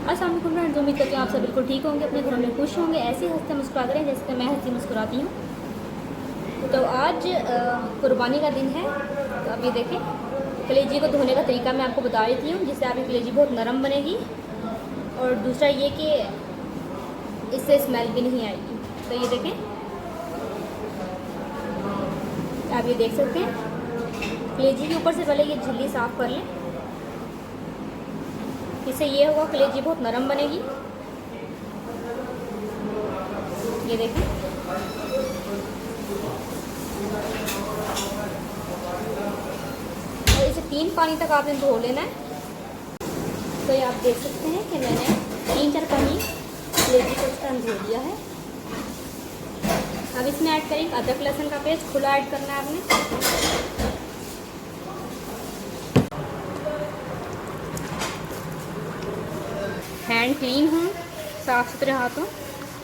अस्सलाम वालेकुम फ्रेंड्स, उम्मीद करती हूँ आप सब बिल्कुल ठीक होंगे, अपने घरों में खुश होंगे, ऐसे ही हंसते मुस्कुराते रहें जैसे कि मैं हंसी मुस्कुराती हूँ। तो आज कुर्बानी का दिन है। तो अभी देखें, कलेजी को धोने का तरीका मैं आपको बता देती हूँ, जिससे आपकी कलेजी बहुत नरम बनेगी और दूसरा ये कि इससे स्मेल भी नहीं आएगी। तो ये देखें, आप ये देख सकते हैं, कलेजी के ऊपर से पहले ये झिल्ली साफ़ कर लें। इससे ये होगा कलेजी बहुत नरम बनेगी। ये देखें, और इसे 3 पानी तक आपने धो लेना है। तो ये आप देख सकते हैं कि मैंने 3-4 पानी कलेजी को इस तरह धो लिया है। अब इसमें ऐड करेंगे अदरक लहसुन का पेस्ट, खुला ऐड करना है आपने। हैंड क्लीन हों, साफ़ सुथरे हाथों,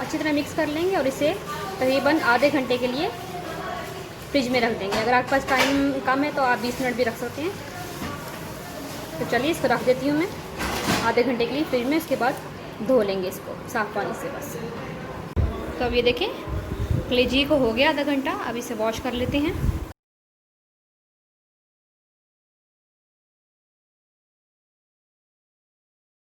अच्छी तरह मिक्स कर लेंगे और इसे तकरीबन आधे घंटे के लिए फ्रिज में रख देंगे। अगर आपके पास टाइम कम है तो आप 20 मिनट भी रख सकते हैं। तो चलिए इसको रख देती हूँ मैं आधे घंटे के लिए फ्रिज में। इसके बाद धो लेंगे इसको साफ़ पानी से बस। तो अब ये देखें, कलेजी को हो गया आधा घंटा। अब इसे वॉश कर लेते हैं।